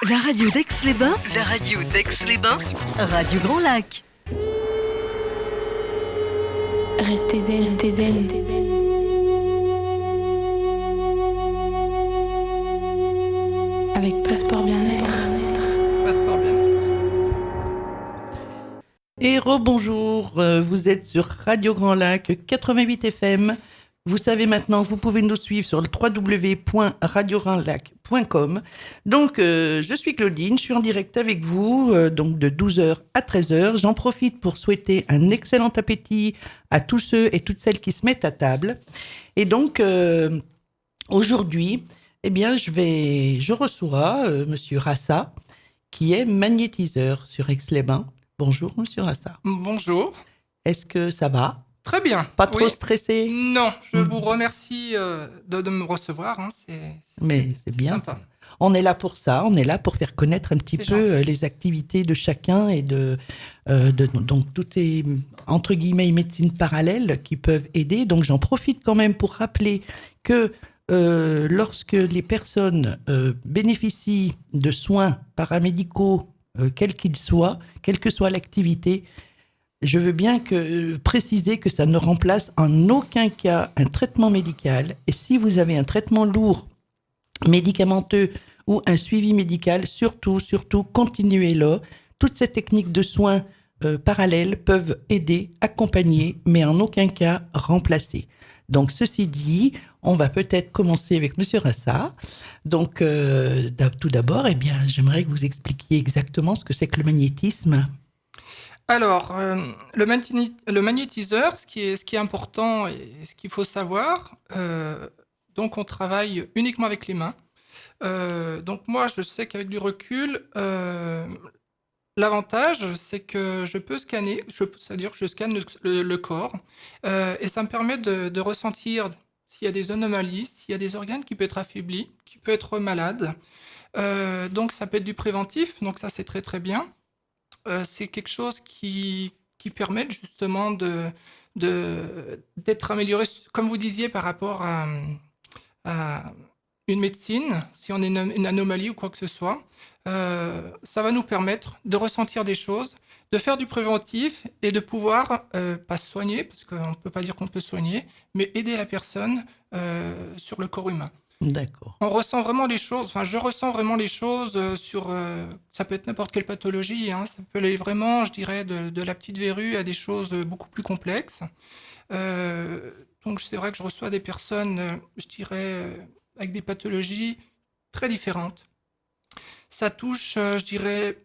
La radio d'Aix-les-Bains. La radio d'Aix-les-Bains. Radio Grand Lac. Restez zen, restez zen. Avec Passeport Bien-être. Passeport Bien-être. Et rebonjour, vous êtes sur Radio Grand Lac 88 FM. Vous savez maintenant, vous pouvez nous suivre sur le www.radiograndlac.com. Donc, je suis Claudine, je suis en direct avec vous, donc de 12h à 13h. J'en profite pour souhaiter un excellent appétit à tous ceux et toutes celles qui se mettent à table. Et donc, aujourd'hui, eh bien, je reçois Monsieur Rassa, qui est magnétiseur sur Aix-les-Bains. Bonjour, Monsieur Rassa. Bonjour. Est-ce que ça va ? Très bien. Pas trop stressé ? Non, je vous remercie de me recevoir. Hein. Mais c'est bien. Sympa. On est là pour ça. On est là pour faire connaître un petit peu les activités de chacun et donc toutes ces, entre guillemets, médecines parallèles qui peuvent aider. Donc j'en profite quand même pour rappeler que lorsque les personnes bénéficient de soins paramédicaux, quels qu'ils soient, quelle que soit l'activité, je veux bien préciser que ça ne remplace en aucun cas un traitement médical. Et si vous avez un traitement lourd, médicamenteux ou un suivi médical, surtout, continuez-le. Toutes ces techniques de soins parallèles peuvent aider, accompagner, mais en aucun cas remplacer. Donc, ceci dit, on va peut-être commencer avec Monsieur Rassa. Donc, tout d'abord, eh bien, j'aimerais que vous expliquiez exactement ce que c'est que le magnétisme. Alors, le magnétiseur, ce qui est important et ce qu'il faut savoir, donc on travaille uniquement avec les mains. Donc moi, je sais qu'avec du recul, l'avantage, c'est que je peux scanner, c'est-à-dire que je scanne le corps, et ça me permet de ressentir s'il y a des anomalies, s'il y a des organes qui peuvent être affaiblis, qui peuvent être malades. Donc ça peut être du préventif, donc ça c'est très très bien. C'est quelque chose qui permet justement d'être amélioré, comme vous disiez, par rapport à une médecine, si on a une anomalie ou quoi que ce soit. Ça va nous permettre de ressentir des choses, de faire du préventif et de pouvoir, pas se soigner, parce qu'on ne peut pas dire qu'on peut soigner, mais aider la personne sur le corps humain. D'accord. On ressent vraiment les choses, enfin je ressens vraiment les choses sur, ça peut être n'importe quelle pathologie, hein, ça peut aller vraiment, je dirais, de la petite verrue à des choses beaucoup plus complexes. Donc c'est vrai que je reçois des personnes, je dirais, avec des pathologies très différentes. Ça touche, je dirais,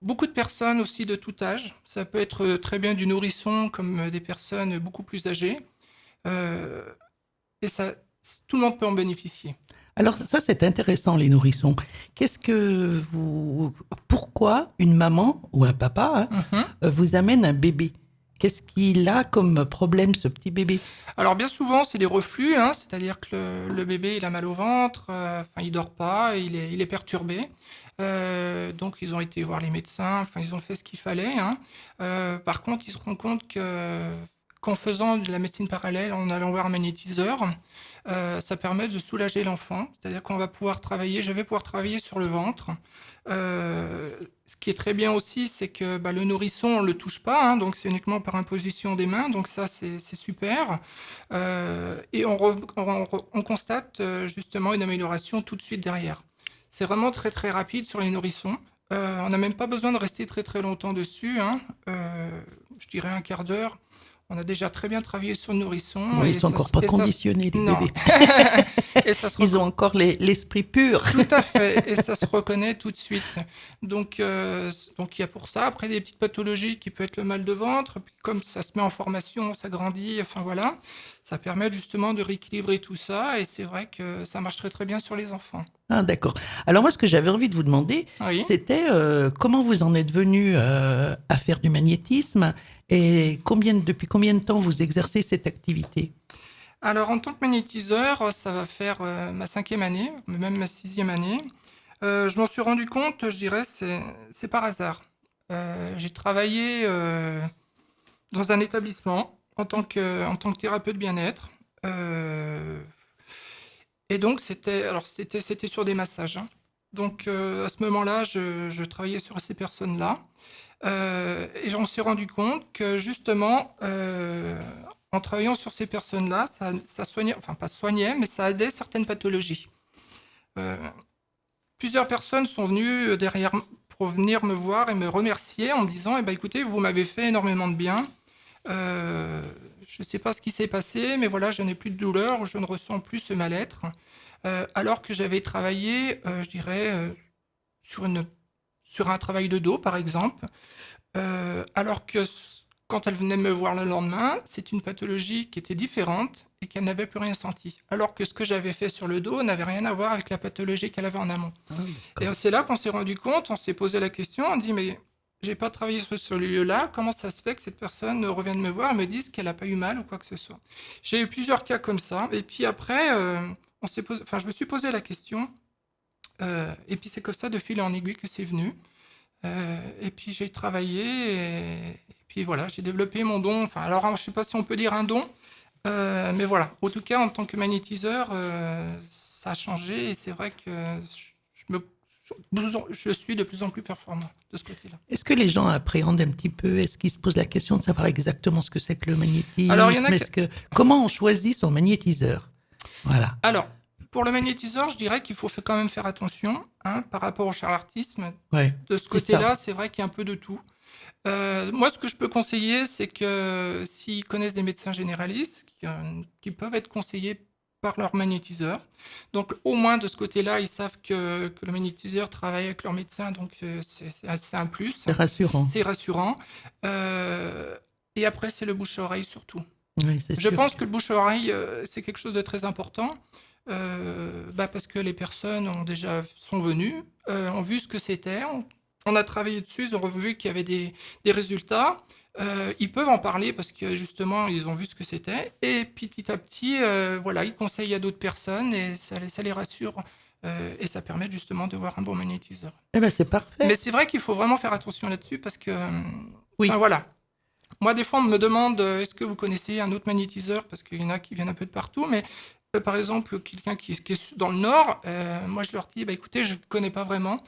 beaucoup de personnes aussi de tout âge. Ça peut être très bien du nourrisson comme des personnes beaucoup plus âgées. Et ça, tout le monde peut en bénéficier. Alors ça, c'est intéressant, les nourrissons. Pourquoi une maman ou un papa vous amène un bébé ? Qu'est-ce qu'il a comme problème, ce petit bébé ? Alors bien souvent, c'est des reflux, hein, c'est-à-dire que le bébé, il a mal au ventre, il dort pas, il est perturbé. Donc ils ont été voir les médecins, ils ont fait ce qu'il fallait. Hein. Par contre, ils se rendent compte qu'en faisant de la médecine parallèle, en allant voir un magnétiseur, ça permet de soulager l'enfant. C'est-à-dire qu'on va pouvoir travailler, je vais pouvoir travailler sur le ventre. Ce qui est très bien aussi, c'est que le nourrisson, on ne le touche pas, hein, donc c'est uniquement par imposition des mains, donc ça c'est super. Et on constate justement une amélioration tout de suite derrière. C'est vraiment très très rapide sur les nourrissons. On n'a même pas besoin de rester très très longtemps dessus, hein. Je dirais un quart d'heure. On a déjà très bien travaillé sur le nourrisson. Oui, ils sont encore pas conditionnés, les bébés. Et ils ont encore l'esprit pur. Tout à fait, et ça se reconnaît tout de suite. Donc il y a pour ça. Après, des petites pathologies qui peuvent être le mal de ventre. Puis comme ça se met en formation, ça grandit, enfin voilà. Ça permet justement de rééquilibrer tout ça. Et c'est vrai que ça marche très très bien sur les enfants. Ah, d'accord. Alors moi, ce que j'avais envie de vous demander, c'était comment vous en êtes venu à faire du magnétisme et depuis combien de temps vous exercez cette activité ? Alors, en tant que magnétiseur, ça va faire ma 5e année, même ma 6e année. Je m'en suis rendu compte, je dirais, c'est par hasard. J'ai travaillé dans un établissement en tant que thérapeute bien-être. Et donc, c'était sur des massages. Hein. Donc, à ce moment-là, je travaillais sur ces personnes-là. Et j'en suis rendu compte que justement, en travaillant sur ces personnes-là, ça soignait, enfin pas soignait, mais ça aidait certaines pathologies. Euh, Plusieurs personnes sont venues derrière pour venir me voir et me remercier en me disant, eh ben, écoutez, vous m'avez fait énormément de bien. Je ne sais pas ce qui s'est passé, mais voilà, je n'ai plus de douleur, je ne ressens plus ce mal-être. Alors que j'avais travaillé, je dirais, sur, sur un travail de dos, par exemple. Alors que quand elle venait me voir le lendemain, c'est une pathologie qui était différente et qu'elle n'avait plus rien senti. Alors que ce que j'avais fait sur le dos n'avait rien à voir avec la pathologie qu'elle avait en amont. Et c'est là qu'on s'est rendu compte, on s'est posé la question, on dit mais j'ai pas travaillé sur ce lieu-là, comment ça se fait que cette personne revienne me voir et me dise qu'elle n'a pas eu mal ou quoi que ce soit. J'ai eu plusieurs cas comme ça, et puis après, je me suis posé la question, et puis c'est comme ça de fil en aiguille que c'est venu. Et puis j'ai travaillé, et puis voilà, j'ai développé mon don. Enfin, alors je ne sais pas si on peut dire un don, mais voilà. En tout cas, en tant que magnétiseur, ça a changé, et c'est vrai que je suis de plus en plus performant de ce côté-là. Est-ce que les gens appréhendent un petit peu? Est-ce qu'ils se posent la question de savoir exactement ce que c'est que le magnétisme? Alors, Comment on choisit son magnétiseur? Voilà. Alors, pour le magnétiseur, je dirais qu'il faut quand même faire attention par rapport au charlatisme. Ouais, de ce côté-là, c'est vrai qu'il y a un peu de tout. Moi, ce que je peux conseiller, c'est que s'ils connaissent des médecins généralistes, qui peuvent être conseillés par leur magnétiseur. Donc, au moins, de ce côté-là, ils savent que le magnétiseur travaille avec leur médecin, donc c'est un plus. C'est rassurant. C'est rassurant. Et après, c'est le bouche-à-oreille surtout. Oui, Je pense que le bouche-à-oreille, c'est quelque chose de très important. Parce que les personnes sont venues, ont vu ce que c'était, on a travaillé dessus, ils ont revu qu'il y avait des résultats. Ils peuvent en parler parce que justement ils ont vu ce que c'était, et petit à petit ils conseillent à d'autres personnes, et ça les rassure, et ça permet justement de voir un bon magnétiseur. Eh ben, c'est parfait. Mais c'est vrai qu'il faut vraiment faire attention là-dessus parce que oui. Voilà. Moi, des fois, on me demande est-ce que vous connaissez un autre magnétiseur, parce qu'il y en a qui viennent un peu de partout, mais par exemple, quelqu'un qui est dans le Nord, moi je leur dis écoutez, je ne connais pas vraiment.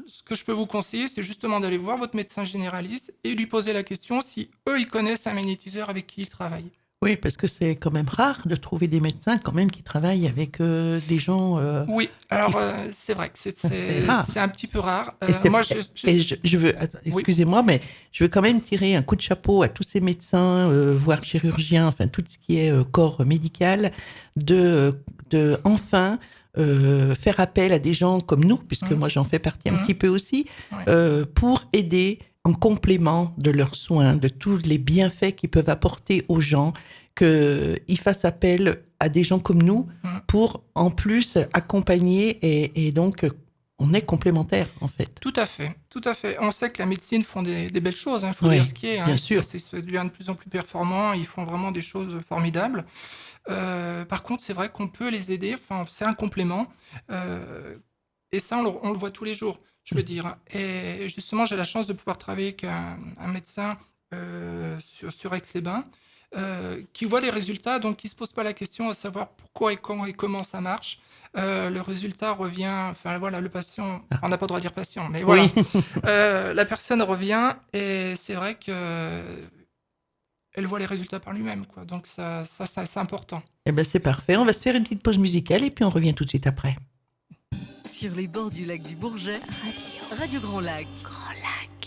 Ce que je peux vous conseiller, c'est justement d'aller voir votre médecin généraliste et lui poser la question si eux, ils connaissent un magnétiseur avec qui ils travaillent. Oui, parce que c'est quand même rare de trouver des médecins quand même qui travaillent avec des gens... Oui, alors c'est vrai que c'est un petit peu rare. Je veux, excusez-moi, mais je veux quand même tirer un coup de chapeau à tous ces médecins, voire chirurgiens, enfin tout ce qui est corps médical, de enfin... faire appel à des gens comme nous, puisque moi j'en fais partie un petit peu aussi, pour aider en complément de leurs soins, de tous les bienfaits qu'ils peuvent apporter aux gens, qu'ils fassent appel à des gens comme nous pour en plus accompagner, et donc on est complémentaires en fait. Tout à fait, tout à fait. On sait que la médecine font des belles choses, il faut dire ce qui est. Bien sûr. Ça devient de plus en plus performant, ils font vraiment des choses formidables. Par contre, c'est vrai qu'on peut les aider, c'est un complément, et ça, on le voit tous les jours, je veux dire. Et justement, j'ai la chance de pouvoir travailler avec un médecin sur Aix-les-Bains, qui voit les résultats, donc qui ne se pose pas la question à savoir pourquoi et quand et comment ça marche. Le résultat revient, le patient, on n'a pas le droit de dire patient, mais voilà, la personne revient, et c'est vrai que elle voit les résultats par lui-même, quoi. Donc ça c'est important. Eh ben c'est parfait. On va se faire une petite pause musicale et puis on revient tout de suite après. Sur les bords du lac du Bourget, Radio Grand Lac.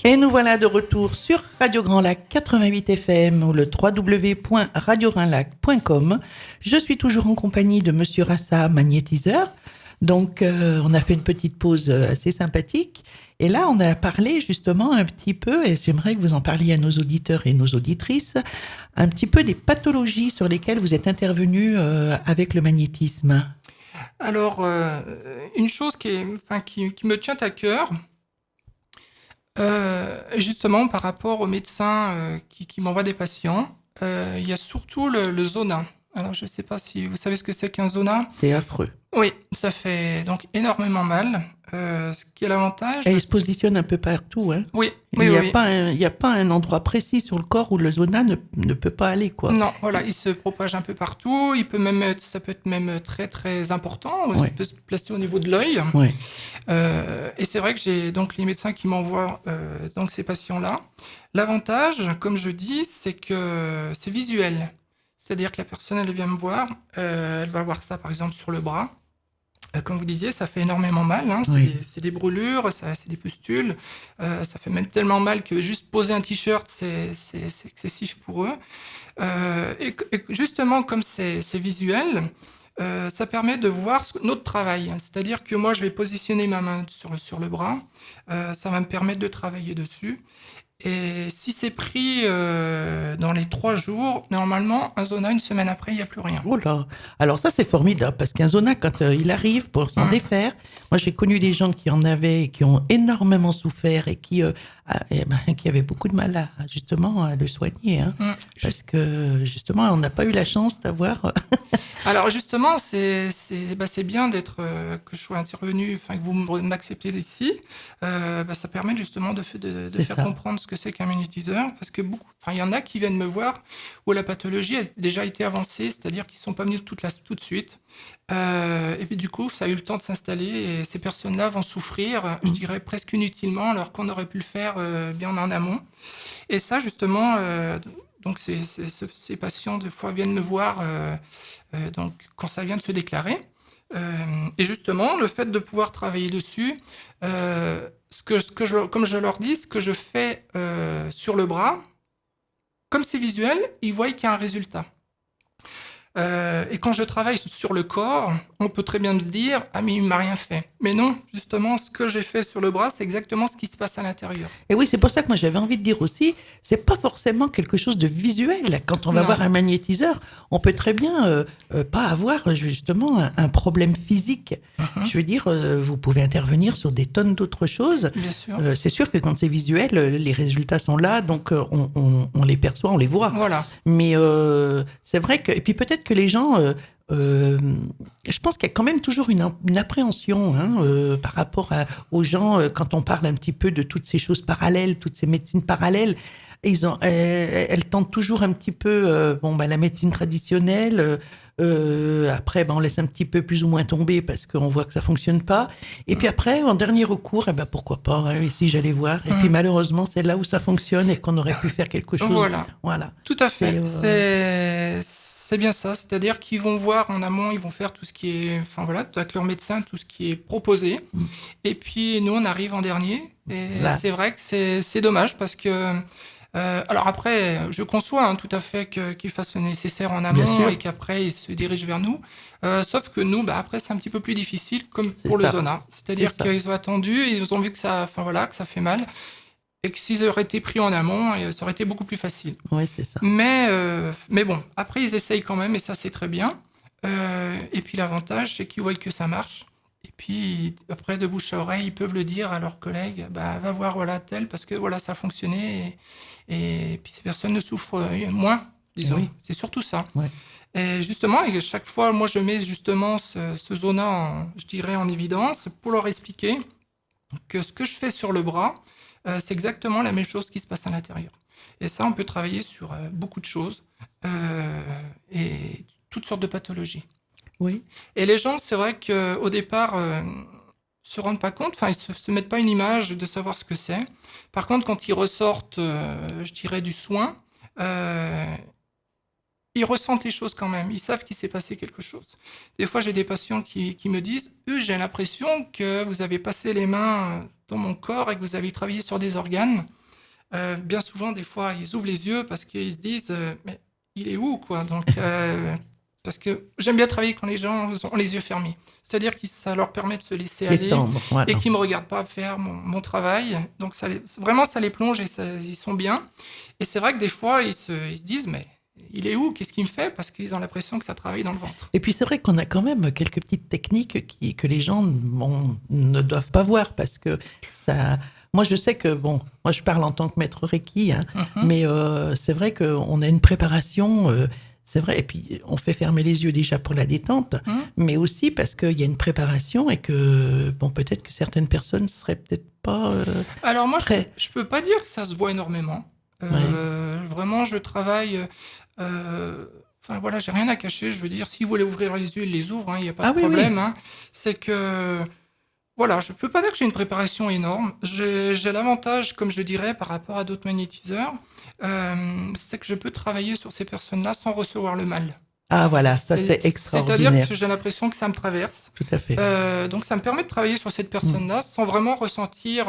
Et nous voilà de retour sur Radio Grand Lac 88 FM ou le www.radiograndlac.com. Je suis toujours en compagnie de Monsieur Rassa, magnétiseur. Donc on a fait une petite pause assez sympathique. Et là, on a parlé justement un petit peu, et j'aimerais que vous en parliez à nos auditeurs et nos auditrices, un petit peu des pathologies sur lesquelles vous êtes intervenu avec le magnétisme. Alors, une chose qui me tient à cœur, justement par rapport aux médecins qui m'envoient des patients, il y a surtout le zona. Alors, je ne sais pas si vous savez ce que c'est qu'un zona. C'est affreux. Oui, ça fait donc énormément mal. Ce qui est l'avantage. Et il se positionne un peu partout. Hein. Oui, Il n'y a pas un endroit précis sur le corps où le zona ne peut pas aller, quoi. Non, voilà, il se propage un peu partout. Ça peut être même très très important. Ouais. Il peut se placer au niveau de l'œil. Ouais. Et c'est vrai que j'ai donc les médecins qui m'envoient donc ces patients-là. L'avantage, comme je dis, c'est que c'est visuel. C'est-à-dire que la personne, elle vient me voir, elle va voir ça par exemple sur le bras. Comme vous disiez, ça fait énormément mal. Hein. C'est des brûlures, c'est des pustules. Ça fait même tellement mal que juste poser un t-shirt, c'est excessif pour eux. Et justement, comme c'est visuel, ça permet de voir notre travail. C'est-à-dire que moi, je vais positionner ma main sur le bras. Ça va me permettre de travailler dessus. Et si c'est pris dans les 3 jours, normalement, un zona, une semaine après, il n'y a plus rien. Oh là. Alors ça, c'est formidable, parce qu'un zona, quand il arrive pour s'en défaire, moi j'ai connu des gens qui en avaient, et qui ont énormément souffert et qui avaient beaucoup de mal justement à le soigner. Hein, parce que justement, on n'a pas eu la chance d'avoir... Alors justement, c'est bien d'être que je sois intervenu, enfin que vous m'acceptez ici. Ça permet justement de faire comprendre ce que c'est qu'un magnétiseur, parce que il y en a qui viennent me voir où la pathologie a déjà été avancée, c'est-à-dire qu'ils sont pas venus tout de suite. Et puis du coup, ça a eu le temps de s'installer et ces personnes-là vont souffrir, je dirais presque inutilement, alors qu'on aurait pu le faire bien en amont. Et ça, justement. Donc ces patients, des fois, viennent me voir donc, quand ça vient de se déclarer. Et justement, le fait de pouvoir travailler dessus, comme je leur dis, ce que je fais sur le bras, comme c'est visuel, ils voient qu'il y a un résultat. Et quand je travaille sur le corps, on peut très bien se dire « Ah, mais il ne m'a rien fait ». Mais non, justement, ce que j'ai fait sur le bras, c'est exactement ce qui se passe à l'intérieur. Et oui, c'est pour ça que moi, j'avais envie de dire aussi, c'est pas forcément quelque chose de visuel. Quand on va voir un magnétiseur, on peut très bien pas avoir justement un problème physique. Je veux dire, vous pouvez intervenir sur des tonnes d'autres choses. Bien sûr. C'est sûr que quand c'est visuel, les résultats sont là, donc on les perçoit, on les voit. Voilà. Mais c'est vrai que... Et puis peut-être que les gens... je pense qu'il y a quand même toujours une appréhension par rapport aux gens quand on parle un petit peu de toutes ces choses parallèles, toutes ces médecines parallèles. Elles tentent toujours un petit peu la médecine traditionnelle. Après, on laisse un petit peu plus ou moins tomber parce qu'on voit que ça fonctionne pas. Et puis après, en dernier recours, pourquoi pas, ici j'allais voir. Et puis malheureusement, c'est là où ça fonctionne et qu'on aurait pu faire quelque chose. Voilà. Tout à fait. C'est bien ça. C'est-à-dire qu'ils vont voir en amont, ils vont faire tout ce qui est, avec leur médecin, tout ce qui est proposé. Et puis nous, on arrive en dernier. Et c'est vrai que c'est dommage parce que alors après, je conçois tout à fait qu'ils fassent le nécessaire en amont et qu'après ils se dirigent vers nous. Sauf que nous, après c'est un petit peu plus difficile, comme pour le zona. C'est-à-dire qu'ils ont attendu, ils ont vu que ça fait mal, et que s'ils auraient été pris en amont, ça aurait été beaucoup plus facile. Oui, c'est ça. Mais bon, après ils essayent quand même et ça c'est très bien. Et puis l'avantage, c'est qu'ils voient que ça marche. Et puis, après, de bouche à oreille, ils peuvent le dire à leurs collègues, va voir tel, parce que ça a fonctionné. Et puis, ces personnes ne souffrent moins, disons. Oui. C'est surtout ça. Ouais. Et justement, chaque fois, moi, je mets justement ce zona, en évidence pour leur expliquer que ce que je fais sur le bras, c'est exactement la même chose qui se passe à l'intérieur. Et ça, on peut travailler sur beaucoup de choses et toutes sortes de pathologies. Oui. Et les gens, c'est vrai qu'au départ, se rendent pas compte, ils se mettent pas une image de savoir ce que c'est. Par contre, quand ils ressortent, du soin, ils ressentent les choses quand même. Ils savent qu'il s'est passé quelque chose. Des fois, j'ai des patients qui me disent « j'ai l'impression que vous avez passé les mains dans mon corps et que vous avez travaillé sur des organes. » Bien souvent, des fois, ils ouvrent les yeux parce qu'ils se disent « mais il est où, quoi ?» Donc, parce que j'aime bien travailler quand les gens ont les yeux fermés. C'est-à-dire que ça leur permet de se laisser aller et qu'ils ne me regardent pas faire mon travail. Donc, ça les plonge et ils sont bien. Et c'est vrai que des fois, ils se disent « mais il est où ? Qu'est-ce qu'il me fait ?» Parce qu'ils ont l'impression que ça travaille dans le ventre. Et puis, c'est vrai qu'on a quand même quelques petites techniques que les gens ne doivent pas voir parce que ça... Moi, je sais que, moi, je parle en tant que maître Reiki, mais c'est vrai qu'on a une préparation... C'est vrai. Et puis, on fait fermer les yeux déjà pour la détente, mais aussi parce qu'il y a une préparation et que, bon, peut-être que certaines personnes seraient peut-être pas Alors moi, prêtes. je peux pas dire que ça se voit énormément. Vraiment, je travaille... Enfin voilà, j'ai rien à cacher. Je veux dire, si vous voulez ouvrir les yeux, ils les ouvrent, il n'y a pas de problème. Oui. C'est que... Voilà, je peux pas dire que j'ai une préparation énorme. J'ai l'avantage, comme je le dirais, par rapport à d'autres magnétiseurs, c'est que je peux travailler sur ces personnes-là sans recevoir le mal. Ah voilà, ça c'est extraordinaire. C'est-à-dire que j'ai l'impression que ça me traverse. Tout à fait. Donc ça me permet de travailler sur cette personne-là sans vraiment ressentir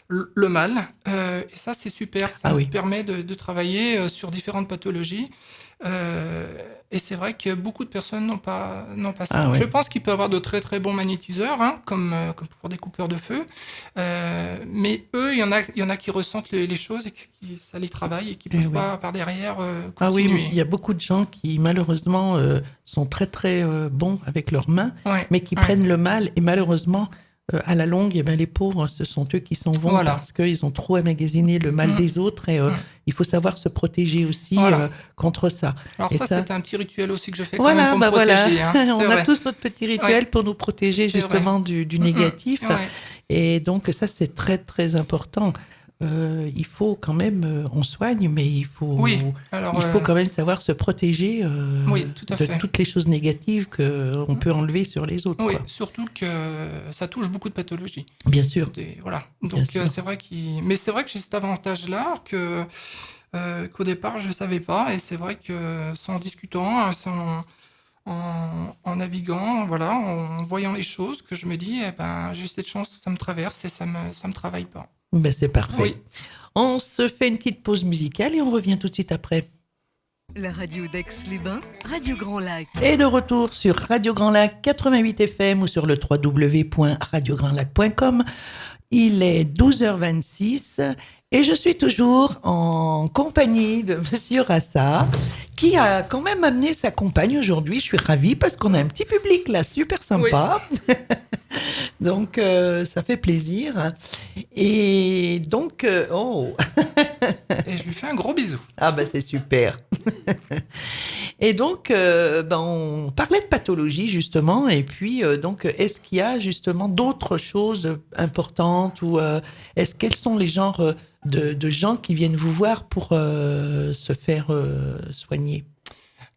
le mal. Et ça, c'est super. Ça me permet de travailler sur différentes pathologies. Et c'est vrai que beaucoup de personnes n'ont pas ça. Je pense qu'il peut y avoir de très très bons magnétiseurs, comme pour des coupeurs de feu. Mais eux, il y en a qui ressentent les choses et qui ça les travaille et qui peuvent pas par derrière continuer. Ah oui, il y a beaucoup de gens qui malheureusement sont très très bons avec leurs mains, mais qui prennent le mal et malheureusement à la longue, les pauvres, ce sont eux qui s'en vont parce qu'ils ont trop emmagasiné le mal des autres et il faut savoir se protéger aussi contre ça. Alors et ça, c'est un petit rituel aussi que je fais quand même pour me protéger. On a tous notre petit rituel pour nous protéger justement du négatif. Et donc ça, c'est très très important. Il faut quand même, on soigne, mais il faut quand même savoir se protéger de toutes les choses négatives qu'on peut enlever sur les autres. Oui, surtout que ça touche beaucoup de pathologies. Bien sûr. Voilà. Donc c'est vrai mais c'est vrai que j'ai cet avantage-là qu'au départ je savais pas, et c'est vrai que c'est en discutant, en naviguant, voilà, en voyant les choses, que je me dis, j'ai cette chance que ça me traverse et ça me travaille pas. C'est parfait. Oui. On se fait une petite pause musicale et on revient tout de suite après. La radio d'Aix-les-Bains, Radio Grand Lac. Et de retour sur Radio Grand Lac 88 FM ou sur le www.radiograndlac.com. Il est 12h26 et je suis toujours en compagnie de Monsieur Rassa, qui a quand même amené sa compagne aujourd'hui. Je suis ravie parce qu'on a un petit public là, super sympa. Oui. Donc, ça fait plaisir. Et donc, Et je lui fais un gros bisou. Ah c'est super. Et donc, on parlait de pathologie justement. Et puis, donc, est-ce qu'il y a justement d'autres choses importantes ou quels sont les genres de gens qui viennent vous voir pour se faire soigner?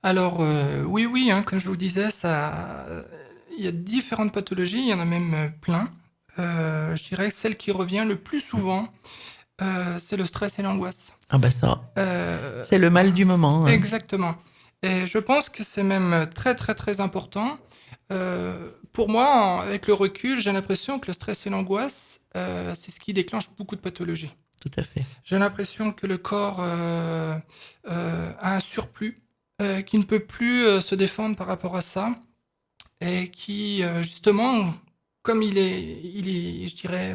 Alors, oui, comme je vous disais, il y a différentes pathologies, il y en a même plein. Je dirais que celle qui revient le plus souvent, c'est le stress et l'angoisse. C'est le mal du moment. Exactement. Et je pense que c'est même très, très, très important. Pour moi, avec le recul, j'ai l'impression que le stress et l'angoisse, c'est ce qui déclenche beaucoup de pathologies. Tout à fait. J'ai l'impression que le corps a un surplus, qui ne peut plus se défendre par rapport à ça. Et qui, justement, comme il est, je dirais,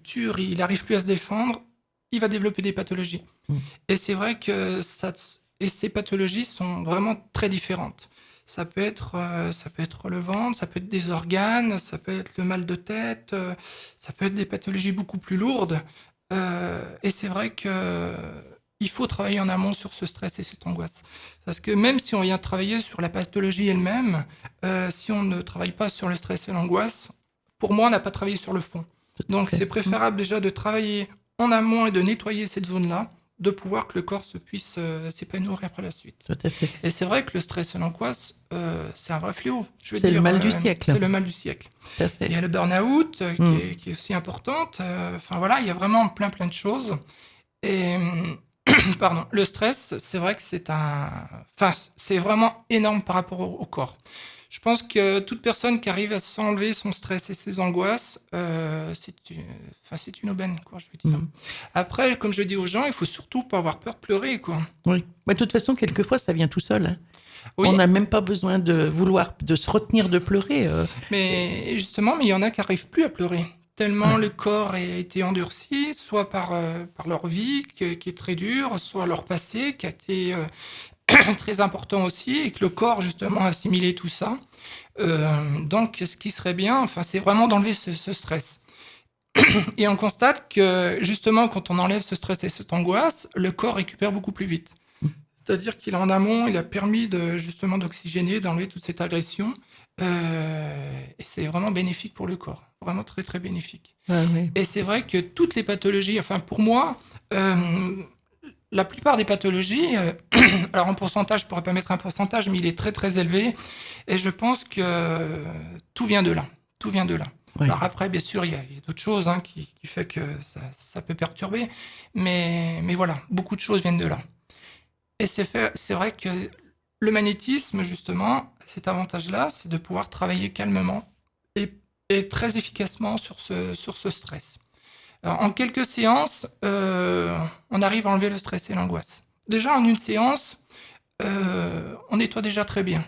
dur, il n'arrive plus à se défendre, il va développer des pathologies. Et c'est vrai que ces pathologies sont vraiment très différentes. Ça peut être le ventre, ça peut être des organes, ça peut être le mal de tête, ça peut être des pathologies beaucoup plus lourdes. Et c'est vrai que il faut travailler en amont sur ce stress et cette angoisse. Parce que même si on vient travailler sur la pathologie elle-même, si on ne travaille pas sur le stress et l'angoisse, pour moi, on n'a pas travaillé sur le fond. Donc, c'est préférable déjà de travailler en amont et de nettoyer cette zone-là, de pouvoir que le corps puisse s'épanouir après la suite. Tout à fait. Et c'est vrai que le stress et l'angoisse, c'est un vrai fléau. C'est le mal du siècle. C'est le mal du siècle. Tout à fait. Il y a le burn-out qui est aussi importante. Il y a vraiment plein de choses. Et... Pardon, le stress, c'est vrai que c'est vraiment énorme par rapport au corps. Je pense que toute personne qui arrive à s'enlever son stress et ses angoisses, c'est une aubaine, quoi, je veux dire. Après, comme je dis aux gens, il faut surtout pas avoir peur de pleurer, quoi. Oui. De toute façon, quelquefois, ça vient tout seul. Oui. On n'a même pas besoin de se retenir de pleurer. Mais justement, il y en a qui n'arrivent plus à pleurer. Tellement le corps a été endurci, soit par leur vie qui est très dure, soit leur passé qui a été très important aussi, et que le corps justement a assimilé tout ça. Donc ce qui serait bien, c'est vraiment d'enlever ce stress. Et on constate que justement quand on enlève ce stress et cette angoisse, le corps récupère beaucoup plus vite. C'est-à-dire qu'il en amont, il a permis justement d'oxygéner, d'enlever toute cette agression. Et c'est vraiment bénéfique pour le corps. Vraiment très, très bénéfique. Ah, oui. Et c'est vrai que toutes les pathologies, enfin pour moi, la plupart des pathologies, alors en pourcentage, je ne pourrais pas mettre un pourcentage, mais il est très, très élevé. Et je pense que tout vient de là. Tout vient de là. Oui. Alors après, bien sûr, il y a d'autres choses qui fait que ça peut perturber. Mais voilà, beaucoup de choses viennent de là. Et c'est vrai que le magnétisme, justement, cet avantage-là, c'est de pouvoir travailler calmement et très efficacement sur ce stress. Alors, en quelques séances, on arrive à enlever le stress et l'angoisse. Déjà, en une séance, on nettoie déjà très bien.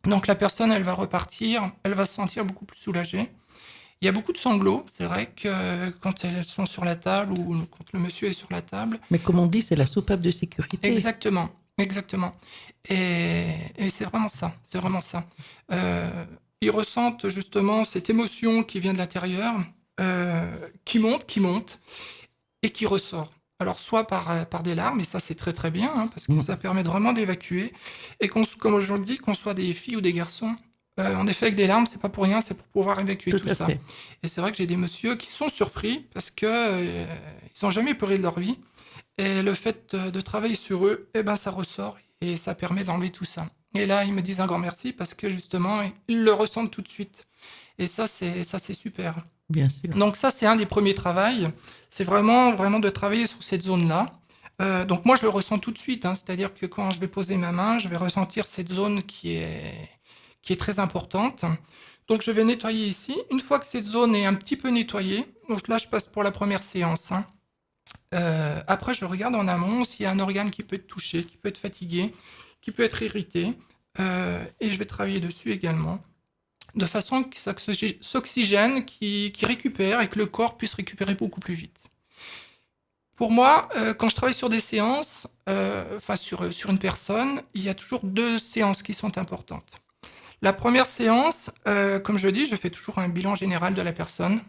Donc la personne, elle va repartir, elle va se sentir beaucoup plus soulagée. Il y a beaucoup de sanglots. C'est vrai que quand elles sont sur la table ou quand le monsieur est sur la table. Mais comme on dit, c'est la soupape de sécurité. Exactement. Et c'est vraiment ça. C'est vraiment ça. Ils ressentent justement cette émotion qui vient de l'intérieur, qui monte et qui ressort. Alors soit par des larmes, et ça c'est très très bien, parce que ça permet vraiment d'évacuer. Et comme je le dis, qu'on soit des filles ou des garçons, en effet, avec des larmes, c'est pas pour rien, c'est pour pouvoir évacuer tout ça. Fait. Et c'est vrai que j'ai des messieurs qui sont surpris parce que ils n'ont jamais pleuré de leur vie. Et le fait de travailler sur eux, ça ressort et ça permet d'enlever tout ça. Et là, ils me disent un grand merci parce que justement, ils le ressentent tout de suite. Et ça, c'est super. Bien sûr. Donc ça, c'est un des premiers travails. C'est vraiment de travailler sur cette zone-là. Donc moi, je le ressens tout de suite. C'est-à-dire que quand je vais poser ma main, je vais ressentir cette zone qui est très importante. Donc je vais nettoyer ici. Une fois que cette zone est un petit peu nettoyée, donc là, je passe pour la première séance. Après, je regarde en amont s'il y a un organe qui peut être touché, qui peut être fatigué, qui peut être irrité. Et je vais travailler dessus également, de façon que ça s'oxygène, qui récupère et que le corps puisse récupérer beaucoup plus vite. Pour moi, quand je travaille sur des séances, sur une personne, il y a toujours 2 séances qui sont importantes. La première séance, comme je dis, je fais toujours un bilan général de la personne,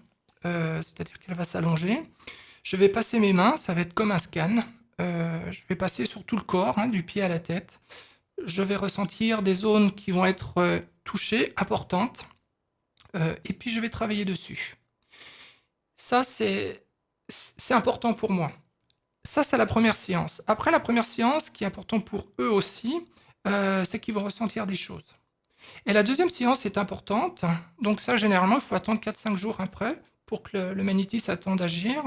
c'est-à-dire qu'elle va s'allonger. Je vais passer mes mains, ça va être comme un scan. Je vais passer sur tout le corps, du pied à la tête. Je vais ressentir des zones qui vont être touchées, importantes. Et puis, je vais travailler dessus. Ça, c'est important pour moi. Ça, c'est la première séance. Après la première séance, ce qui est important pour eux aussi, c'est qu'ils vont ressentir des choses. Et la deuxième séance est importante. Donc ça, généralement, il faut attendre 4-5 jours après pour que le magnétisme attende d'agir.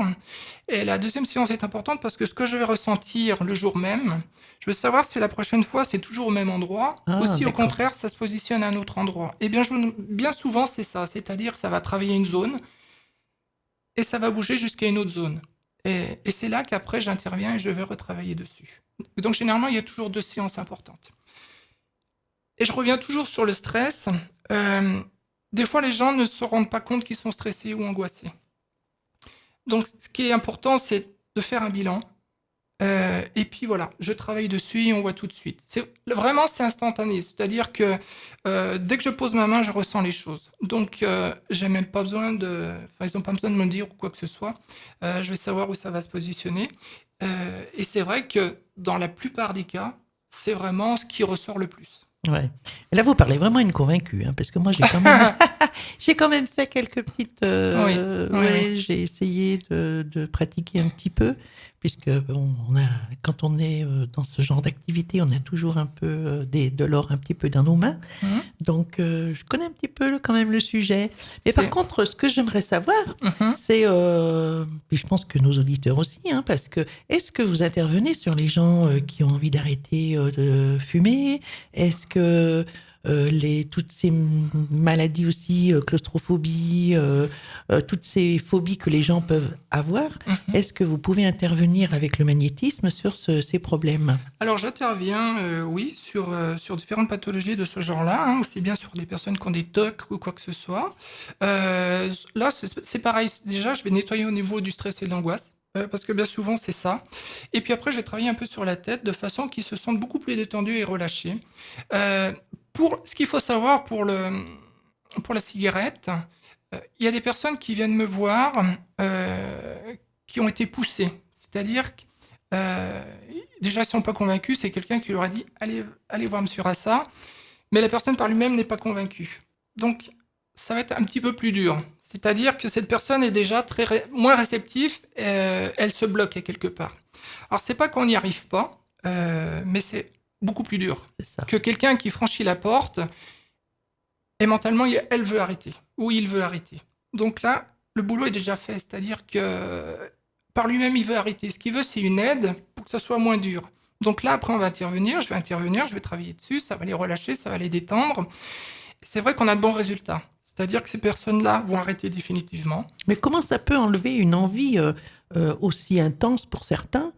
Et la deuxième séance est importante parce que ce que je vais ressentir le jour même, je veux savoir si la prochaine fois, c'est toujours au même endroit ou si, au contraire, ça se positionne à un autre endroit. Et bien souvent, c'est ça. C'est-à-dire que ça va travailler une zone et ça va bouger jusqu'à une autre zone. Et c'est là qu'après, j'interviens et je vais retravailler dessus. Donc, généralement, il y a toujours 2 séances importantes. Et je reviens toujours sur le stress. Des fois, les gens ne se rendent pas compte qu'ils sont stressés ou angoissés. Donc, ce qui est important, c'est de faire un bilan. Et puis voilà, je travaille dessus et on voit tout de suite. C'est instantané. C'est-à-dire que dès que je pose ma main, je ressens les choses. Donc, j'ai même pas besoin ils n'ont pas besoin de me dire quoi que ce soit. Je vais savoir où ça va se positionner. Et c'est vrai que dans la plupart des cas, c'est vraiment ce qui ressort le plus. Ouais. Et là, vous parlez vraiment à une convaincue, parce que moi, j'ai quand même fait quelques petites. Oui. J'ai essayé de pratiquer un petit peu, puisque quand on est dans ce genre d'activité, on a toujours un peu de l'or un petit peu dans nos mains. Donc, je connais un petit peu quand même le sujet. Mais par contre, ce que j'aimerais savoir, c'est, puis je pense que nos auditeurs aussi, parce que est-ce que vous intervenez sur les gens qui ont envie d'arrêter de fumer? Est-ce que toutes ces maladies aussi, claustrophobie, toutes ces phobies que les gens peuvent avoir, est-ce que vous pouvez intervenir avec le magnétisme sur ces problèmes? Alors j'interviens, oui, sur différentes pathologies de ce genre-là, aussi bien sur des personnes qui ont des TOC ou quoi que ce soit. Là, c'est pareil. Déjà, je vais nettoyer au niveau du stress et de l'angoisse. Parce que bien souvent, c'est ça. Et puis après, je vais travailler un peu sur la tête de façon qu'ils se sentent beaucoup plus détendus et relâchés. Ce qu'il faut savoir pour la cigarette, il y a des personnes qui viennent me voir qui ont été poussées. C'est-à-dire Déjà, si on n'est pas convaincu, c'est quelqu'un qui leur a dit allez voir M. Rassa, mais la personne par lui-même n'est pas convaincue. Donc, ça va être un petit peu plus dur. C'est-à-dire que cette personne est déjà moins réceptive, elle se bloque à quelque part. Alors, c'est pas qu'on n'y arrive pas, mais c'est beaucoup plus dur C'est ça. que quelqu'un qui franchit la porte et mentalement, elle veut arrêter, ou il veut arrêter. Donc là, le boulot est déjà fait, c'est-à-dire que par lui-même, il veut arrêter. Ce qu'il veut, c'est une aide pour que ça soit moins dur. Donc là, après, je vais intervenir, je vais travailler dessus, ça va les relâcher, ça va les détendre. C'est vrai qu'on a de bons résultats. C'est-à-dire que ces personnes-là vont arrêter définitivement. Mais comment ça peut enlever une envie aussi intense pour certains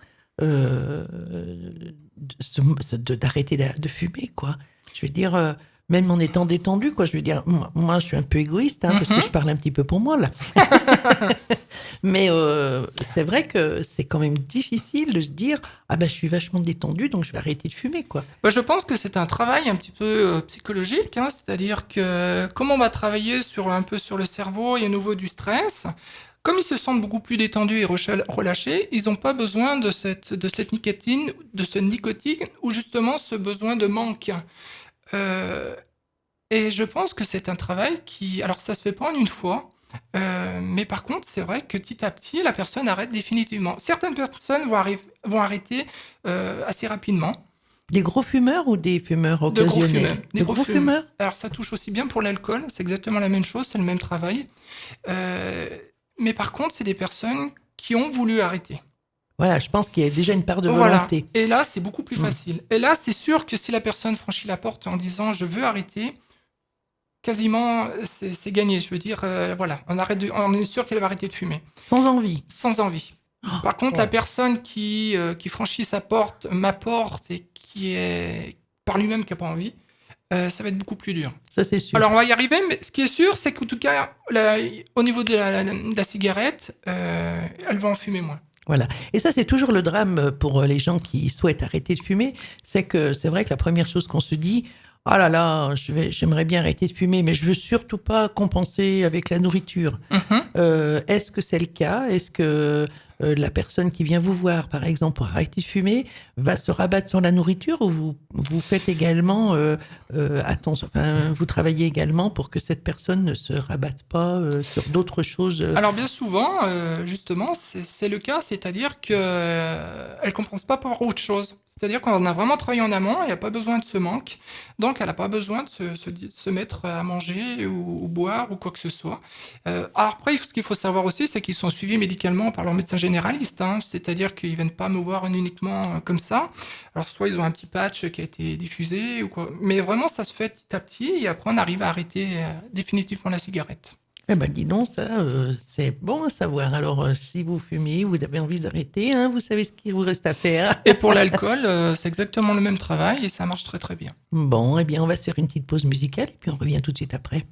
d'arrêter de fumer, quoi. Je veux dire, même en étant détendu, quoi. Je veux dire, moi, je suis un peu égoïste, parce que je parle un petit peu pour moi, là. Mais c'est vrai que c'est quand même difficile de se dire « Ah ben, je suis vachement détendu, donc je vais arrêter de fumer, quoi. » Je pense que c'est un travail un petit peu psychologique, c'est-à-dire que comme on va travailler un peu sur le cerveau et à nouveau du stress, comme ils se sentent beaucoup plus détendus et relâchés, ils n'ont pas besoin de cette nicotine, de ce nicotine, ou justement ce besoin de manque. Et je pense que c'est un travail qui... Alors ça se fait pas en une fois, mais par contre, c'est vrai que petit à petit, la personne arrête définitivement. Certaines personnes vont arrêter assez rapidement. Des gros fumeurs ou des fumeurs occasionnels? Des gros fumeurs. Alors ça touche aussi bien pour l'alcool, c'est exactement la même chose, c'est le même travail. Mais par contre, c'est des personnes qui ont voulu arrêter. Voilà, je pense qu'il y a déjà une part de volonté. Et là, c'est beaucoup plus facile. Et là, c'est sûr que si la personne franchit la porte en disant « je veux arrêter », quasiment, c'est gagné. Je veux dire, voilà, on est sûr qu'elle va arrêter de fumer. Sans envie. Sans envie. Par contre, la personne qui franchit ma porte, et qui est par lui-même qui n'a pas envie, ça va être beaucoup plus dur. Ça, c'est sûr. Alors, on va y arriver, mais ce qui est sûr, c'est qu'en tout cas, au niveau de la cigarette, elle va en fumer moins. Voilà. Et ça, c'est toujours le drame pour les gens qui souhaitent arrêter de fumer. C'est vrai que la première chose qu'on se dit, ah là là, j'aimerais bien arrêter de fumer, mais je veux surtout pas compenser avec la nourriture. Est-ce que c'est le cas? Est-ce que la personne qui vient vous voir, par exemple, pour arrêter de fumer, va se rabattre sur la nourriture, ou vous faites également attention, vous travaillez également pour que cette personne ne se rabatte pas sur d'autres choses? Alors bien souvent, justement, c'est le cas, c'est-à-dire qu'elle ne compense pas par autre chose. C'est-à-dire qu'on a vraiment travaillé en amont, il n'y a pas besoin de ce manque, donc elle n'a pas besoin de se mettre à manger ou boire ou quoi que ce soit. Alors après, ce qu'il faut savoir aussi, c'est qu'ils sont suivis médicalement par leur médecin généraliste, c'est-à-dire qu'ils ne viennent pas me voir uniquement comme ça. Alors soit ils ont un petit patch qui a été diffusé, ou quoi, mais vraiment ça se fait petit à petit, et après on arrive à arrêter définitivement la cigarette. Eh ben, dis donc, ça, c'est bon à savoir. Alors, si vous fumez, vous avez envie d'arrêter, vous savez ce qu'il vous reste à faire. Et pour l'alcool, c'est exactement le même travail et ça marche très très bien. Bon, eh bien, on va se faire une petite pause musicale et puis on revient tout de suite après.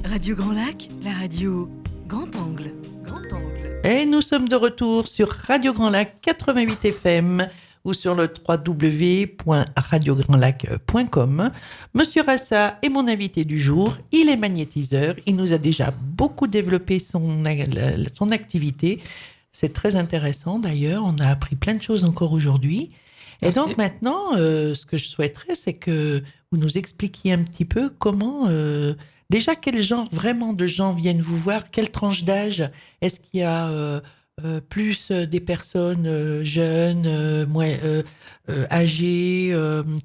Radio Grand Lac, la radio Grand Angle. Grand Angle. Et nous sommes de retour sur Radio Grand Lac 88 FM ou sur le www.radiograndlac.com. Monsieur Rassa est mon invité du jour. Il est magnétiseur. Il nous a déjà beaucoup développé son activité. C'est très intéressant d'ailleurs. On a appris plein de choses encore aujourd'hui. Et donc maintenant, ce que je souhaiterais, c'est que vous nous expliquiez un petit peu comment... déjà, quel genre vraiment de gens viennent vous voir? Quelle tranche d'âge? Est-ce qu'il y a... plus des personnes jeunes, moins âgées,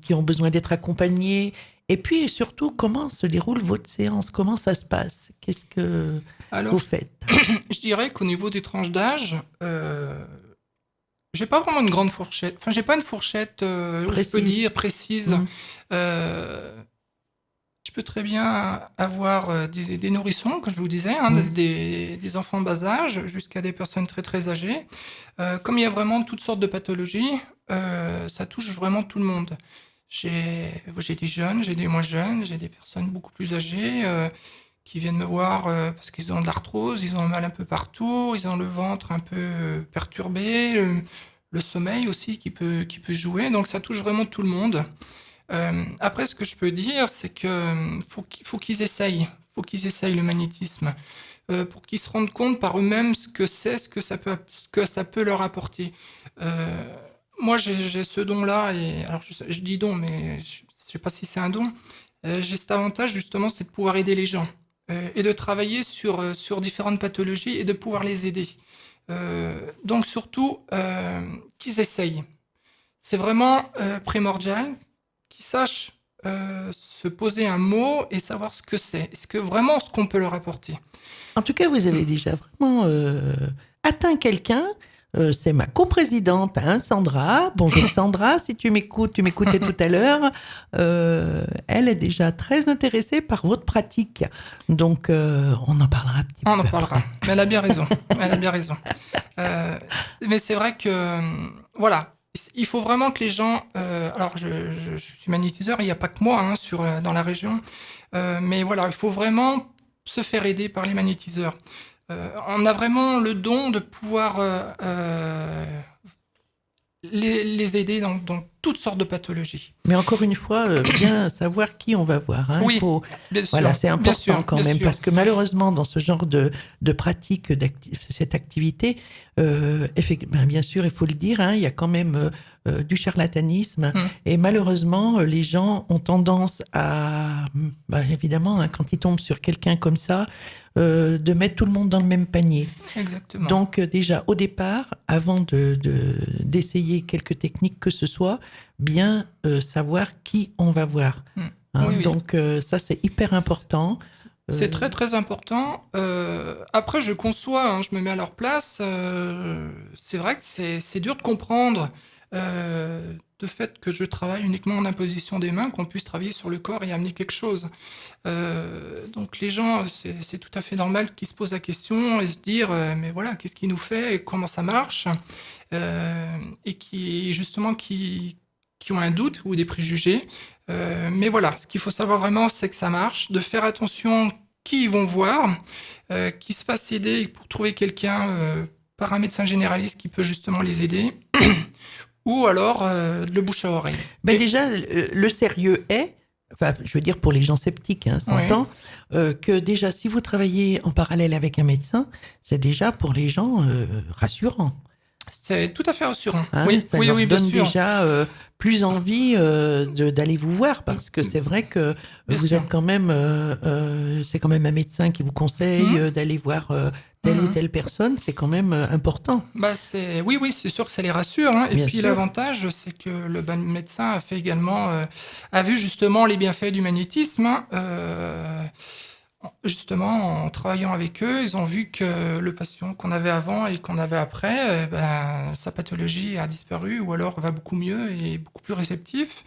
qui ont besoin d'être accompagnées. Et puis surtout, comment se déroule votre séance? Comment ça se passe? Qu'est-ce que vous faites? Je dirais qu'au niveau des tranches d'âge, j'ai pas vraiment une grande fourchette. Enfin, j'ai pas une fourchette, je peux dire, précise. Je peux très bien avoir des nourrissons, comme je vous disais, des enfants de bas âge, jusqu'à des personnes très très âgées. Comme il y a vraiment toutes sortes de pathologies, ça touche vraiment tout le monde. J'ai des jeunes, j'ai des moins jeunes, j'ai des personnes beaucoup plus âgées qui viennent me voir parce qu'ils ont de l'arthrose, ils ont mal un peu partout, ils ont le ventre un peu perturbé, le sommeil aussi qui peut jouer, donc ça touche vraiment tout le monde. Après, ce que je peux dire, c'est que faut qu'ils essayent le magnétisme. pour qu'ils se rendent compte par eux-mêmes ce que ce que ça peut leur apporter. Moi, j'ai ce don-là, et alors je dis don, mais je sais pas si c'est un don. J'ai cet avantage, justement, c'est de pouvoir aider les gens et de travailler sur différentes pathologies et de pouvoir les aider. Donc, surtout, qu'ils essayent. C'est vraiment primordial qu'ils sachent se poser un mot et savoir ce que c'est. Est-ce que vraiment ce qu'on peut leur apporter. En tout cas, vous avez déjà vraiment atteint quelqu'un. C'est ma coprésidente, hein, Sandra. Bonjour Sandra, si tu m'écoutais tout à l'heure. Elle est déjà très intéressée par votre pratique. Donc, on en parlera un petit peu. On en parlera. Après. Mais elle a bien raison. Elle a bien raison. Mais c'est vrai que, voilà, il faut vraiment que les gens... alors, je suis magnétiseur, il n'y a pas que moi hein, dans la région. Mais voilà, il faut vraiment se faire aider par les magnétiseurs. On a vraiment le don de pouvoir les aider dans toutes sortes de pathologies. Mais encore une fois, bien savoir qui on va voir. Hein. Oui, bien sûr. Voilà, c'est important quand même, parce que malheureusement, dans ce genre de pratique, cette activité, bien sûr, il faut le dire, hein, il y a quand même du charlatanisme. Et malheureusement, les gens ont tendance à, évidemment, hein, quand ils tombent sur quelqu'un comme ça, de mettre tout le monde dans le même panier. Exactement. Donc déjà, au départ, avant d'essayer quelques techniques que ce soit, bien savoir qui on va voir. Hein, oui. Donc ça, c'est hyper important. C'est très très important. Après, je conçois, hein, je me mets à leur place. C'est vrai que c'est dur de comprendre de fait que je travaille uniquement en imposition des mains, qu'on puisse travailler sur le corps et amener quelque chose. Donc les gens, c'est tout à fait normal qu'ils se posent la question et se dire mais voilà, qu'est-ce qu'il nous fait et comment ça marche et qui ont un doute ou des préjugés. Mais voilà, ce qu'il faut savoir vraiment, c'est que ça marche, de faire attention qui ils vont voir, qu'ils se fassent aider pour trouver quelqu'un par un médecin généraliste qui peut justement les aider. Ou alors le bouche à oreille. Déjà, le sérieux est, enfin, je veux dire pour les gens sceptiques, hein, s'entend, que déjà, si vous travaillez en parallèle avec un médecin, c'est déjà pour les gens rassurant. C'est tout à fait rassurant. Hein, ça leur donne déjà plus envie d'aller vous voir, parce que c'est vrai que vous êtes quand même, c'est quand même un médecin qui vous conseille d'aller voir telle ou telle personne, c'est quand même important. Oui, c'est sûr que ça les rassure. Hein. Et puis l'avantage, c'est que le médecin a fait également, a vu justement les bienfaits du magnétisme. Hein. Justement, en travaillant avec eux, ils ont vu que le patient qu'on avait avant et qu'on avait après, sa pathologie a disparu ou alors va beaucoup mieux et beaucoup plus réceptif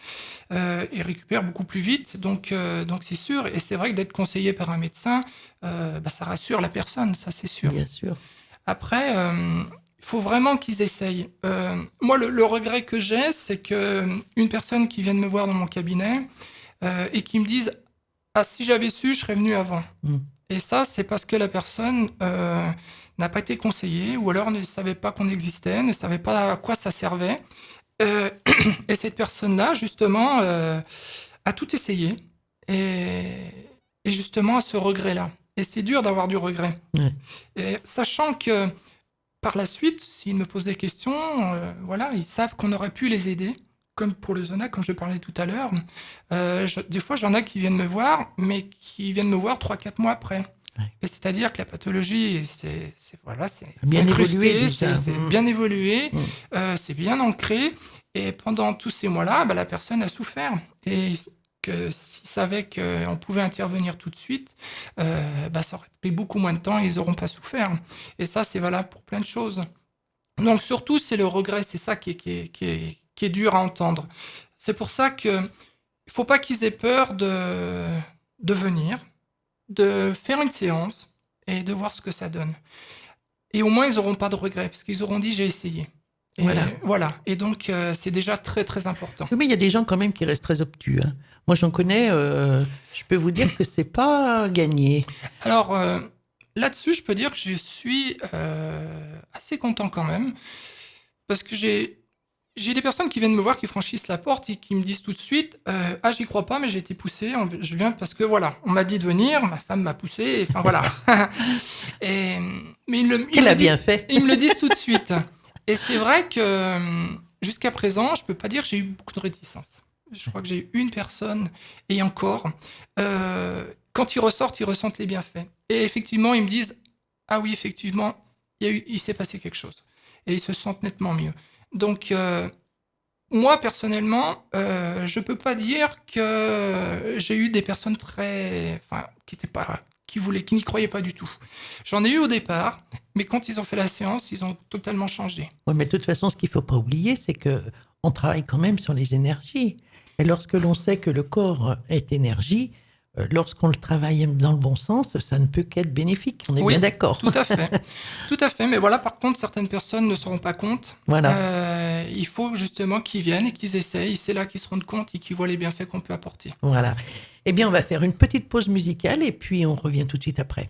et récupère beaucoup plus vite. Donc c'est sûr. Et c'est vrai que d'être conseillé par un médecin, ça rassure la personne, ça c'est sûr. Bien sûr. Après, il faut vraiment qu'ils essayent. Moi, le regret que j'ai, c'est qu'une personne qui vienne me voir dans mon cabinet et qui me dise « Ah, si j'avais su, je serais venu avant. » Et ça, c'est parce que la personne n'a pas été conseillée ou alors ne savait pas qu'on existait, ne savait pas à quoi ça servait. Et cette personne-là, justement, a tout essayé et justement a ce regret-là. Et c'est dur d'avoir du regret. Ouais. Et sachant que par la suite, s'ils me posent des questions, ils savent qu'on aurait pu les aider. Comme pour le zona, comme je parlais tout à l'heure, des fois, j'en ai qui viennent me voir, mais qui viennent me voir 3-4 mois après. Ouais. Et c'est-à-dire que la pathologie, c'est bien évolué, c'est bien évolué, c'est bien ancré. Et pendant tous ces mois-là, la personne a souffert. Et que s'ils savaient qu'on pouvait intervenir tout de suite, ça aurait pris beaucoup moins de temps et ils n'auront pas souffert. Et ça, c'est valable pour plein de choses. Donc surtout, c'est le regret, c'est ça qui est dur à entendre. C'est pour ça qu'il ne faut pas qu'ils aient peur de venir, de faire une séance et de voir ce que ça donne. Et au moins, ils n'auront pas de regrets, parce qu'ils auront dit « j'ai essayé ». Et voilà. Et donc, c'est déjà très, très important. Oui, mais il y a des gens quand même qui restent très obtus. Hein. Moi, j'en connais, je peux vous dire que c'est pas gagné. Alors, là-dessus, je peux dire que je suis assez content quand même, parce que j'ai j'ai des personnes qui viennent me voir, qui franchissent la porte et qui me disent tout de suite ah, j'y crois pas, mais j'ai été poussé, je viens parce que voilà, on m'a dit de venir, ma femme m'a poussé, et, enfin voilà. Mais Elle a bien fait. Ils me le disent tout de suite. Et c'est vrai que jusqu'à présent, je peux pas dire que j'ai eu beaucoup de réticence. Je crois que j'ai eu une personne, et encore, quand ils ressortent, ils ressentent les bienfaits. Et effectivement, ils me disent ah oui, effectivement, il s'est passé quelque chose. Et ils se sentent nettement mieux. Donc, moi, personnellement, je peux pas dire que j'ai eu des personnes qui n'y croyaient pas du tout. J'en ai eu au départ, mais quand ils ont fait la séance, ils ont totalement changé. Oui, mais de toute façon, ce qu'il faut pas oublier, c'est que on travaille quand même sur les énergies. Et lorsque l'on sait que le corps est énergie, lorsqu'on le travaille dans le bon sens, ça ne peut qu'être bénéfique. On est bien d'accord. Tout à fait. Tout à fait. Mais voilà, par contre, certaines personnes ne se rendent pas compte. Voilà. Il faut justement qu'ils viennent et qu'ils essayent. C'est là qu'ils se rendent compte et qu'ils voient les bienfaits qu'on peut apporter. Voilà. Eh bien, on va faire une petite pause musicale et puis on revient tout de suite après.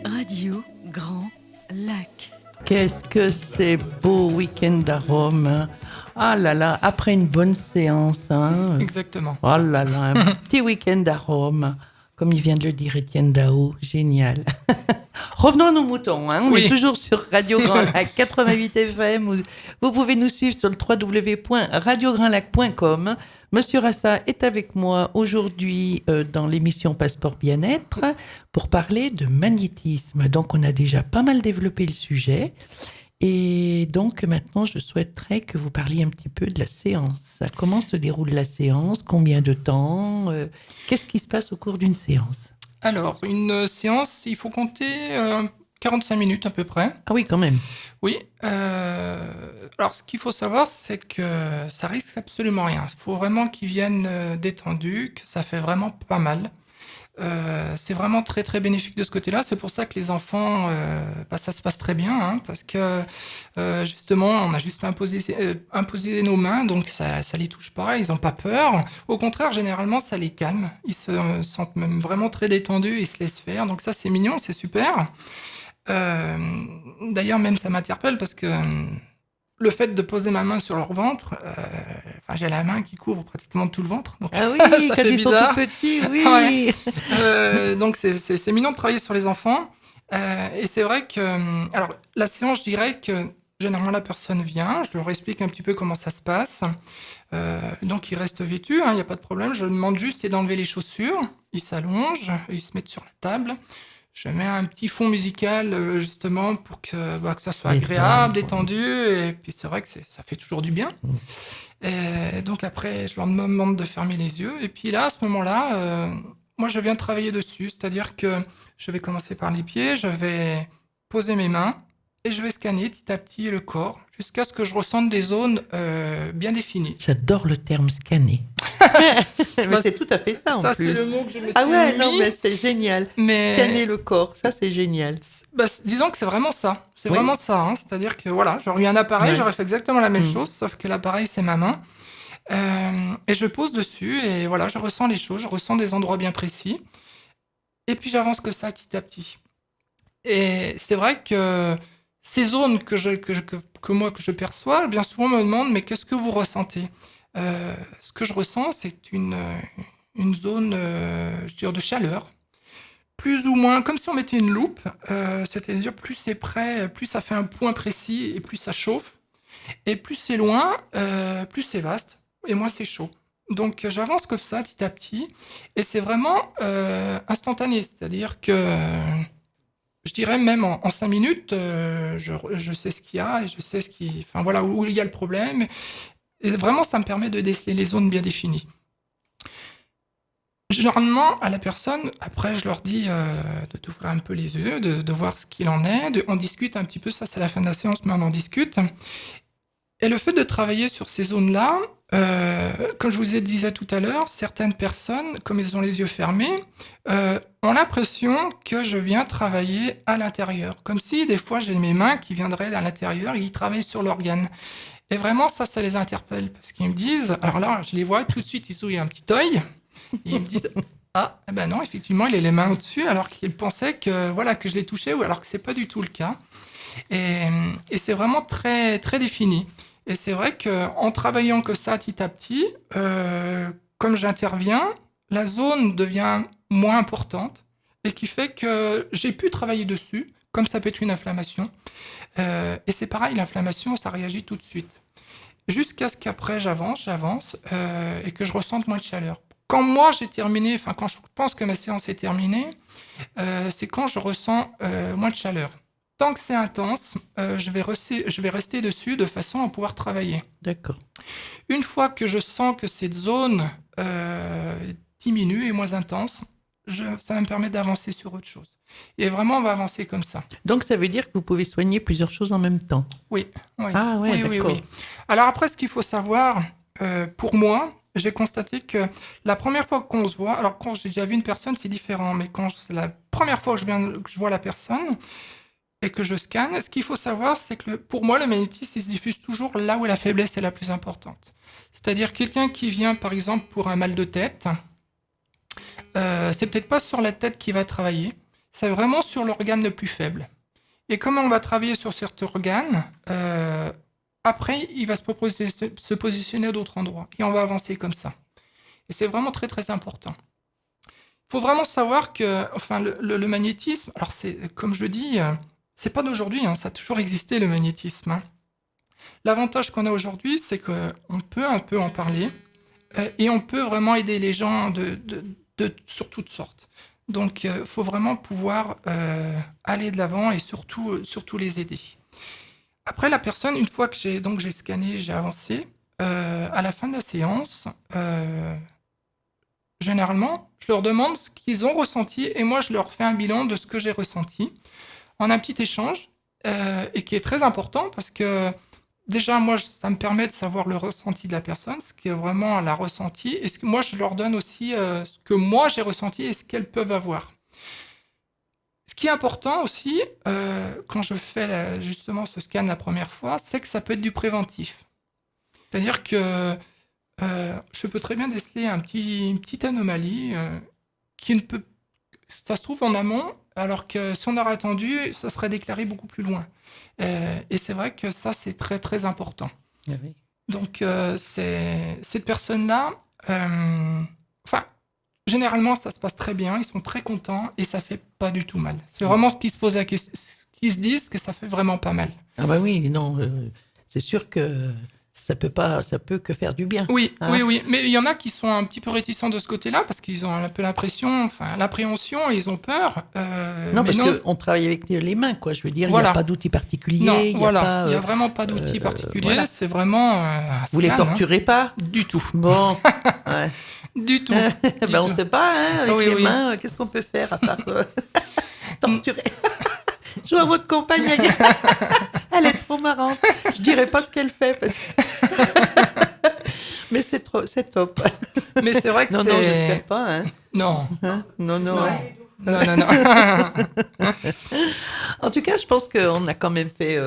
Radio Grand Lac. Qu'est-ce que c'est beau week-end à Rome, hein. Ah là là, après une bonne séance. Hein. Exactement. Oh là là, un petit week-end à Rome, comme il vient de le dire Étienne Dao, génial. Revenons à nos moutons, hein. On est toujours sur Radio Grand Lac 88 FM. Vous pouvez nous suivre sur le www.radiograndlac.com. Monsieur Rassa est avec moi aujourd'hui dans l'émission Passeport Bien-être pour parler de magnétisme. Donc, on a déjà pas mal développé le sujet. Et donc, maintenant, je souhaiterais que vous parliez un petit peu de la séance. Comment se déroule la séance? Combien de temps? Qu'est-ce qui se passe au cours d'une séance? Alors, une séance, il faut compter 45 minutes à peu près. Ah oui, quand même. Oui. Alors, ce qu'il faut savoir, c'est que ça risque absolument rien. Il faut vraiment qu'ils viennent détendus, que ça fait vraiment pas mal. C'est vraiment très très bénéfique de ce côté-là. C'est pour ça que les enfants, ça se passe très bien, hein, parce que justement, on a juste imposé nos mains, donc ça les touche pas, ils ont pas peur. Au contraire, généralement, ça les calme. Ils se sentent même vraiment très détendus, ils se laissent faire. Donc ça, c'est mignon, c'est super. D'ailleurs, même ça m'interpelle parce que le fait de poser ma main sur leur ventre, j'ai la main qui couvre pratiquement tout le ventre. Donc ah oui, ça quand fait ils bizarre. sont tout petits, oui. Ouais. Donc c'est mignon de travailler sur les enfants. Et c'est vrai que, alors la séance, je dirais que généralement la personne vient, je leur explique un petit peu comment ça se passe. Donc ils restent vêtus, il n'y a pas de problème. Je leur demande juste d'enlever les chaussures. Ils s'allongent, ils se mettent sur la table. Je mets un petit fond musical justement pour que ça soit agréable, détendu. Et puis c'est vrai que ça fait toujours du bien. Et donc après, je leur demande de fermer les yeux. Et puis là, à ce moment-là, moi je viens travailler dessus. C'est-à-dire que je vais commencer par les pieds, je vais poser mes mains et je vais scanner petit à petit le corps jusqu'à ce que je ressente des zones bien définies. J'adore le terme scanner. Mais c'est tout à fait ça en plus. Ça, c'est le mot que je me suis ouais, mis. non, mais c'est génial. Mais... Scanner le corps, ça c'est génial. Disons que c'est vraiment ça. C'est vraiment ça. Hein. C'est-à-dire que voilà, j'aurais eu un appareil, j'aurais fait exactement la même chose, sauf que l'appareil, c'est ma main. Et je pose dessus et voilà, je ressens les choses, je ressens des endroits bien précis. Et puis j'avance que ça petit à petit. Et c'est vrai que ces zones que je perçois, bien souvent on me demande mais qu'est-ce que vous ressentez? Ce que je ressens, c'est une zone, je dirais, de chaleur, plus ou moins comme si on mettait une loupe. C'est-à-dire plus c'est près, plus ça fait un point précis et plus ça chauffe, et plus c'est loin, plus c'est vaste et moins c'est chaud. Donc j'avance comme ça petit à petit, et c'est vraiment instantané, c'est-à-dire que je dirais même en 5 minutes, je sais ce qu'il y a et je sais où il y a le problème. Et vraiment, ça me permet de déceler les zones bien définies. Généralement, à la personne, après, je leur dis d'ouvrir un peu les yeux, de voir ce qu'il en est. On discute un petit peu, ça c'est la fin de la séance, mais on en discute. Et le fait de travailler sur ces zones-là, comme je vous disais tout à l'heure, certaines personnes, comme ils ont les yeux fermés, ont l'impression que je viens travailler à l'intérieur. Comme si, des fois, j'ai mes mains qui viendraient à l'intérieur et qui travaillent sur l'organe. Et vraiment, ça les interpelle, parce qu'ils me disent... Alors là, je les vois, tout de suite, ils ouvrent un petit œil, et ils me disent... Ah, eh ben non, effectivement, il a les mains au-dessus, alors qu'ils pensaient que je les touchais, ou alors que c'est pas du tout le cas. Et c'est vraiment très, très défini. Et c'est vrai qu'en travaillant que ça petit à petit, comme j'interviens, la zone devient moins importante et qui fait que j'ai pu travailler dessus, comme ça peut être une inflammation. Et c'est pareil, l'inflammation, ça réagit tout de suite. Jusqu'à ce qu'après, j'avance, et que je ressente moins de chaleur. Quand moi, j'ai terminé, enfin, quand je pense que ma séance est terminée, c'est quand je ressens moins de chaleur. Tant que c'est intense, je vais rester dessus de façon à pouvoir travailler. D'accord. Une fois que je sens que cette zone diminue et est moins intense, ça va me permettre d'avancer sur autre chose. Et vraiment, on va avancer comme ça. Donc, ça veut dire que vous pouvez soigner plusieurs choses en même temps. Oui. Ah ouais, oui, d'accord. oui. Alors après, ce qu'il faut savoir, pour moi, j'ai constaté que la première fois qu'on se voit, alors quand j'ai déjà vu une personne, c'est différent, mais quand c'est la première fois que je vois la personne et que je scanne, ce qu'il faut savoir, c'est que pour moi, le magnétisme, il se diffuse toujours là où la faiblesse est la plus importante. C'est-à-dire quelqu'un qui vient, par exemple, pour un mal de tête, c'est peut-être pas sur la tête qu'il va travailler, c'est vraiment sur l'organe le plus faible. Et comment on va travailler sur cet organe, après, il va se positionner à d'autres endroits. Et on va avancer comme ça. Et c'est vraiment très, très important. Il faut vraiment savoir que le magnétisme, alors c'est comme je le dis, c'est pas d'aujourd'hui, ça a toujours existé le magnétisme. L'avantage qu'on a aujourd'hui, c'est qu'on peut un peu en parler et on peut vraiment aider les gens sur toutes sortes. Donc, il faut vraiment pouvoir aller de l'avant et surtout les aider. Après, la personne, une fois que j'ai scanné, j'ai avancé, à la fin de la séance, généralement, je leur demande ce qu'ils ont ressenti et moi, je leur fais un bilan de ce que j'ai ressenti en un petit échange et qui est très important parce que déjà, moi, ça me permet de savoir le ressenti de la personne, ce qu'elle vraiment elle a ressenti et ce que moi, je leur donne aussi ce que moi, j'ai ressenti et ce qu'elles peuvent avoir. Ce qui est important aussi, quand je fais justement ce scan la première fois, c'est que ça peut être du préventif. C'est-à-dire que je peux très bien déceler une petite anomalie qui ne peut... Ça se trouve en amont, alors que si on aurait attendu, ça serait déclaré beaucoup plus loin. Et c'est vrai que ça, c'est très, très important. Ah oui. Donc, cette personne-là... généralement, ça se passe très bien, ils sont très contents et ça fait pas du tout mal. C'est vraiment ce qui se pose qui se disent que ça fait vraiment pas mal. Ah bah oui, non, c'est sûr que ça peut que faire du bien. Oui, oui. Mais il y en a qui sont un petit peu réticents de ce côté-là parce qu'ils ont un peu l'appréhension et ils ont peur. Non, parce qu'on travaille avec les mains, quoi. Je veux dire, il Voilà. n'y a pas d'outil particulier. Non, il n'y a vraiment pas d'outil particulier. Voilà. C'est vraiment. Vous les torturez pas du tout. Bon. Ouais. Du tout. On ne sait pas, avec les mains, qu'est-ce qu'on peut faire à part torturer. Je vois votre compagne, elle est trop marrante. Je dirais pas ce qu'elle fait parce que... Mais c'est top. Mais c'est vrai que non, j'espère pas. Hein. Non. Hein non. Non. En tout cas, je pense qu'on a quand même fait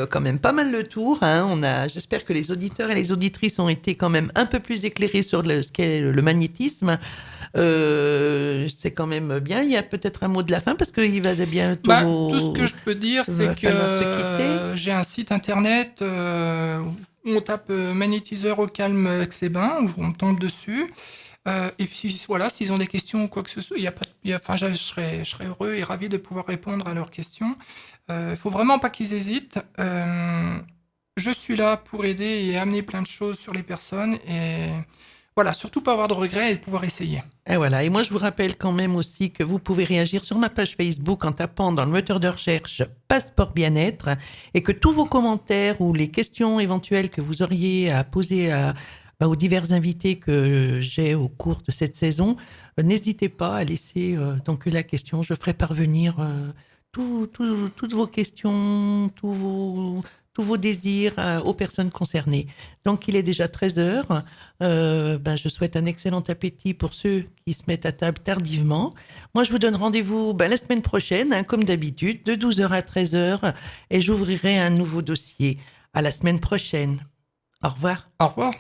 pas mal le tour. Hein. J'espère que les auditeurs et les auditrices ont été quand même un peu plus éclairés sur ce qu'est le magnétisme. C'est quand même bien. Il y a peut-être un mot de la fin parce qu'il va bientôt. Tout ce que je peux dire, c'est que j'ai un site internet où on tape magnétiseur au calme Aix-les-Bains, où on tombe dessus. Et puis voilà, s'ils ont des questions ou quoi que ce soit, je serais heureux et ravi de pouvoir répondre à leurs questions. Il faut vraiment pas qu'ils hésitent. Je suis là pour aider et amener plein de choses sur les personnes et voilà, surtout pas avoir de regrets et de pouvoir essayer. Et voilà, et moi je vous rappelle quand même aussi que vous pouvez réagir sur ma page Facebook en tapant dans le moteur de recherche Passeport Bien-être et que tous vos commentaires ou les questions éventuelles que vous auriez à poser aux divers invités que j'ai au cours de cette saison, n'hésitez pas à laisser donc la question. Je ferai parvenir toutes vos questions, tous vos désirs aux personnes concernées. Donc, il est déjà 13h. Je souhaite un excellent appétit pour ceux qui se mettent à table tardivement. Moi, je vous donne rendez-vous la semaine prochaine, comme d'habitude, de 12h à 13h, et j'ouvrirai un nouveau dossier. À la semaine prochaine. Au revoir. Au revoir.